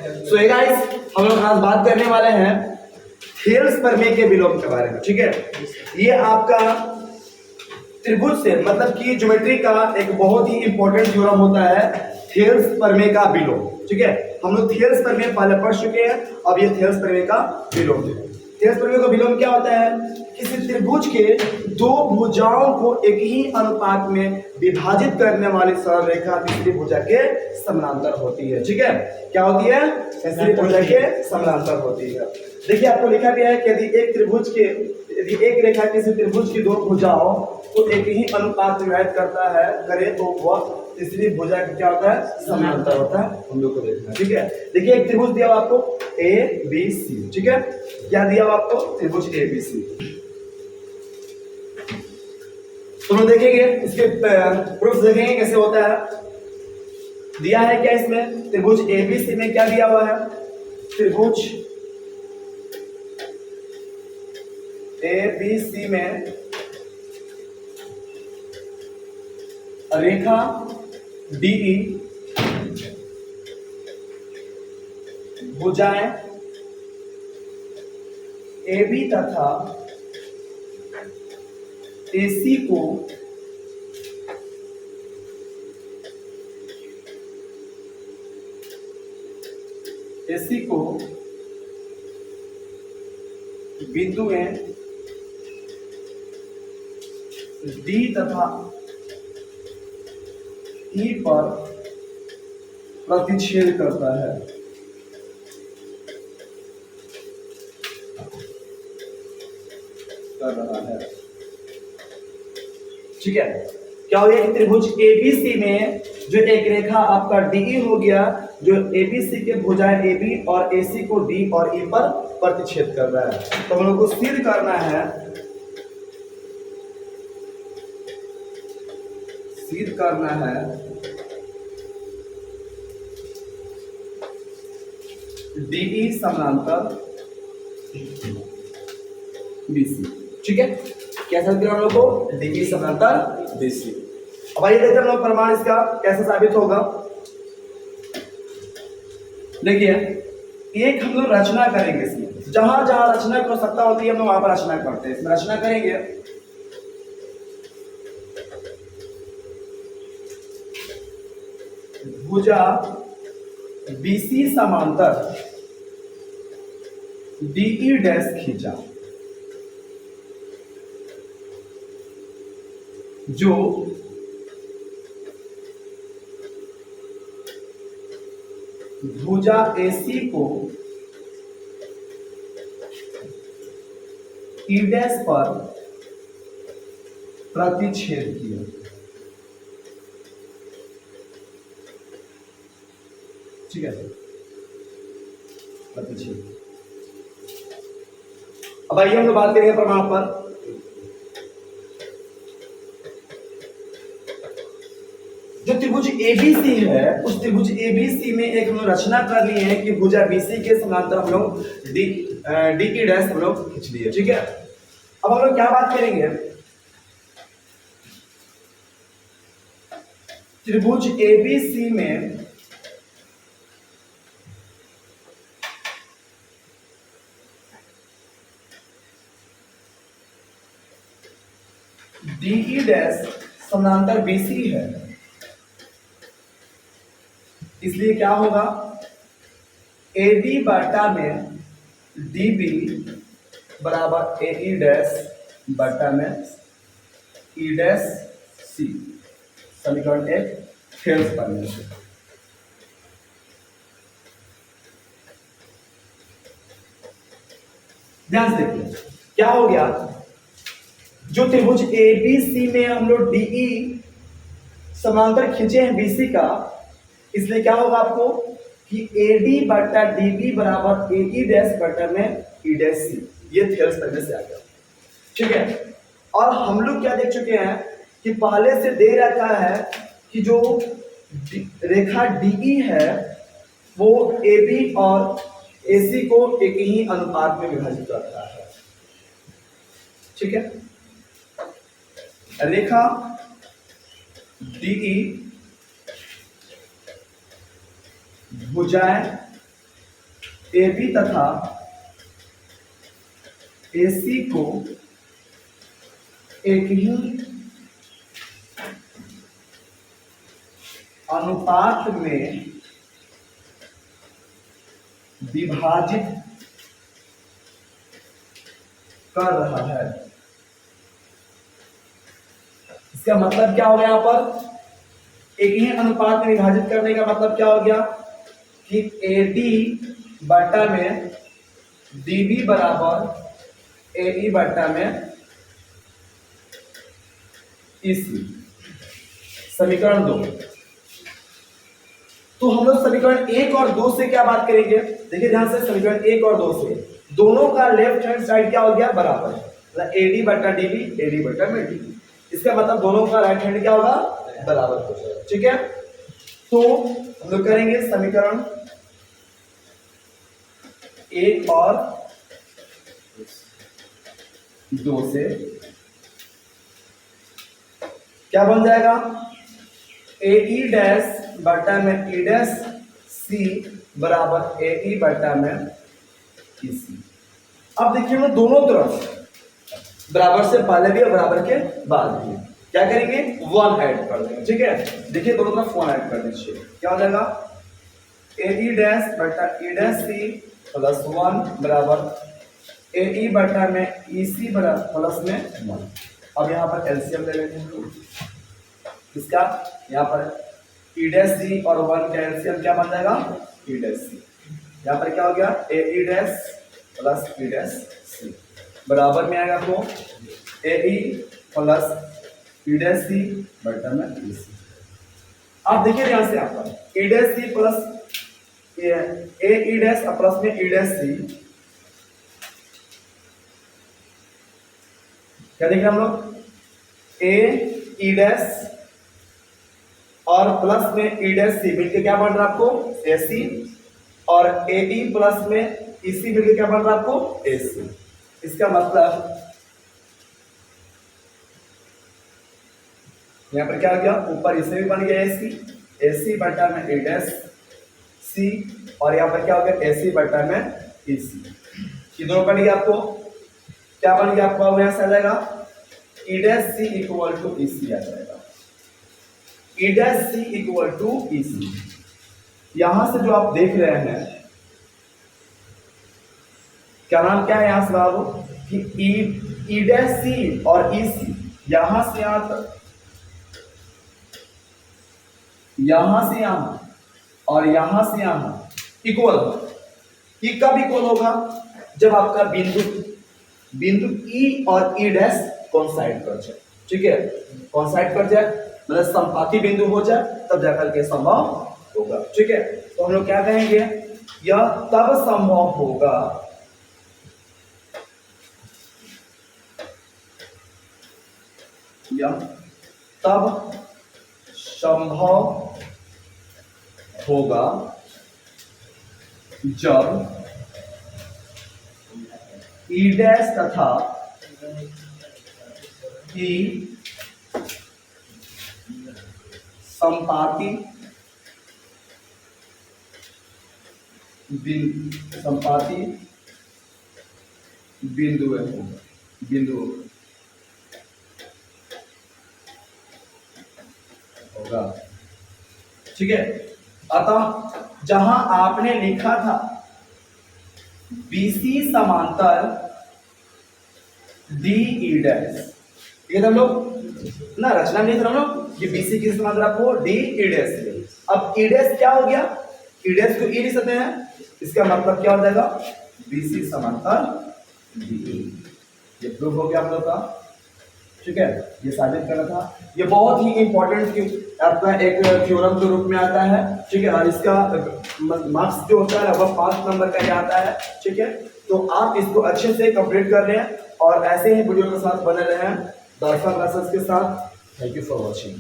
सो hey guys, हम लोग आज बात करने वाले हैं थेल्स प्रमेय के विलोम के बारे में। ठीक है, ये आपका त्रिभुज से मतलब कि ज्योमेट्री का एक बहुत ही इंपॉर्टेंट थ्योरम होता है थेल्स प्रमेय का विलोम। ठीक है, हम लोग थेल्स प्रमेय पहले पढ़ चुके हैं, अब ये थेल्स प्रमेय का विलोम है। थेल्स प्रमेय का विलोम क्या होता है? किसी त्रिभुज के दो भुजाओं को एक ही अनुपात में विभाजित करने वाली सरल रेखा तीसरी भुजा के समानांतर होती है। ठीक है, क्या होती है? तीसरी भुजा के समानांतर होती है। देखिए, आपको लिखा गया है कि यदि एक रेखा किसी त्रिभुज की दो भुजाओं को एक ही अनुपात में विभाजित करता है करे तो वह तीसरी भुजा का क्या होता है? समानांतर होता है। हम लोग को देखना है। ठीक है, देखिए एक त्रिभुज दिया हुआ आपको ए बी सी। ठीक है, क्या दिया हुआ आपको? त्रिभुज ए बी सी। तो हम देखेंगे इसके प्रूफ देखेंगे कैसे होता है। दिया है क्या इसमें? त्रिभुज ए बी सी में क्या दिया हुआ है? त्रिभुज ए बी सी में रेखा डीई भुजाएं ए बी तथा एसी को बिंदुएं डी तथा ई पर प्रतिच्छेद करता है। कर रहा है। ठीक है, क्या हो गया कि त्रिभुज एबीसी में जो एक रेखा आपका डीई हो गया, जो एबीसी के भुजाएं एबी और एसी को डी और ई पर प्रतिच्छेद कर रहा है। तो हम लोग को सिद्ध करना है, डीई समानांतर बीसी। ठीक है, कैसे साबित हम लोग को? डीई समानांतर बीसी। अब आइए देखते हैं हम लोग प्रमाण इसका कैसे साबित होगा। देखिए, एक हम लोग रचना करेंगे इसमें, जहां जहां रचना की आवश्यकता होती है हम लोग वहां पर रचना करते हैं। इसमें रचना करेंगे भुजा बीसी समांतर डीई डैश खींचा, जो भुजा एसी को ई डैश पर प्रतिच्छेद किया। ठीक है, प्रतिच्छेद। अब आइए हम लोग बात करेंगे प्रमाण पर। जो त्रिभुज एबीसी है, उस त्रिभुज एबीसी में एक हम लोग रचना कर लिए हैं कि भुजा बीसी के समांतर हम लोग डी की डैश हम लोग खींच लिए। ठीक है, अब हम लोग क्या बात करेंगे? त्रिभुज एबीसी में डीई डैश समांतर बीसी है, इसलिए क्या होगा? एडी बटा में डीबी बराबर एई डैश बटा में ई डैश सी। समीकरण एक थेल्स प्रमेय से। ध्यान से देखिए क्या हो गया। जो त्रिभुज एबीसी में हम लोग डीई समांतर खींचे हैं बीसी का, इसलिए क्या होगा आपको कि एडी बटा डीबी बराबर एई डैश बटा में ई डैश सी। ये थेल्स प्रमेय से आ गया। ठीक है, और हम लोग क्या देख चुके हैं कि पहले से दे रखा है कि जो रेखा डीई है वो एबी और एसी को एक ही अनुपात में विभाजित करता है। ठीक है, रेखा डीई भुजाएं AB तथा AC को एक ही अनुपात में विभाजित कर रहा है। इसका मतलब क्या हो गया? यहाँ पर एक ही अनुपात में विभाजित करने का मतलब क्या हो गया कि AD बटा में DB बराबर AE बटा में EC। समीकरण 2। तो हम लोग समीकरण 1 और 2 से क्या बात करेंगे? देखिए ध्यान से, समीकरण 1 और 2 से दोनों का लेफ्ट हैंड साइड क्या हो गया? बराबर, मतलब AD बटा DB AD बटा में DB। इसका मतलब दोनों का राइट हैंड क्या होगा? बराबर हो जाएगा। ठीक है, तो हम लोग करेंगे समीकरण 1 और 2 से क्या बन जाएगा? AE डैश बटा में E डैश C बराबर AE बटा में EC। अब देखिए हम दोनों तरफ बराबर से पहले भी और बराबर के बाद भी क्या करेंगे? 1 ऐड कर देंगे। ठीक है, देखिए दोनों तरफ 1 ऐड कर दीजिए। क्या हो जाएगा? AE डैश बटा E डैश C प्लस 1 बराबर AE बटा में EC बराबर प्लस में 1। अब यहाँ पर एलसीएम ले लेते हैं इसका। यहाँ पर E डैश C और 1 का एलसीएम क्या बन जाएगा? E dash C। यहाँ पर क्या हो गया? AE dash plus E dash C बराबर में आएगा आपको AE plus E dash C बटा में EC। आप देखिए ध्यान से, यहाँ पर E dash C plus AE dash plus में E डैश C, क्या देख रहे हैं हम लोग? AE डैश और प्लस में E डैश C मिलकर क्या बन रहा है आपको? AC। और AE प्लस में EC मिलकर क्या बन रहा है आपको? AC। इसका मतलब यहाँ पर क्या हो गया? ऊपर इसे भी बन गया AC बटा में A डैश C और यहाँ पर क्या हो गया? AC बटा में EC। ये दोनों बन गया आपको क्या बन गया? आपको यहाँ से आ जाएगा E dash C equal to EC आ जाएगा। E dash C equal to EC। यहां से जो आप देख रहे हैं क्या नाम क्या है? यहां से बाबू कि E डैश C और EC यहां से यहां तक, यहां से यहां और यहां से यहां इक्वल। ये कब इक्वल होगा? जब आपका बिंदु E और E डैश कोइंसाइड कर जाए। ठीक है, कोइंसाइड कर जाए मतलब संपाती बिंदु हो जाए, तब जाकर के संभव होगा। ठीक है, तो हम लोग क्या कहेंगे? यह तब संभव होगा यह तब संभव होगा जब E डैश तथा E संपाती बिंदु होगा। ठीक है, अतः जहां आपने लिखा था BC समांतर DE डैश, ये हम लोग ना रचना नहीं था हम लोग, ये BC किस समांतर आपको DE डैश। अब E डैश क्या हो गया? E डैश को E लिख सकते हैं, इसका मतलब क्या हो जाएगा? BC समांतर DE। ये प्रूफ हो गया आप लोग का। ठीक है, ये साबित करना था। ये बहुत ही इंपॉर्टेंट आपका एक थ्योरम के रूप में आता है। ठीक है, और इसका मार्क्स जो होता है वह 5 नंबर का ही आता है। ठीक है, तो आप इसको अच्छे से कंप्लीट कर लें और ऐसे ही वीडियो के साथ बने रहें दर्शन क्लासेस के साथ। Thank you for watching.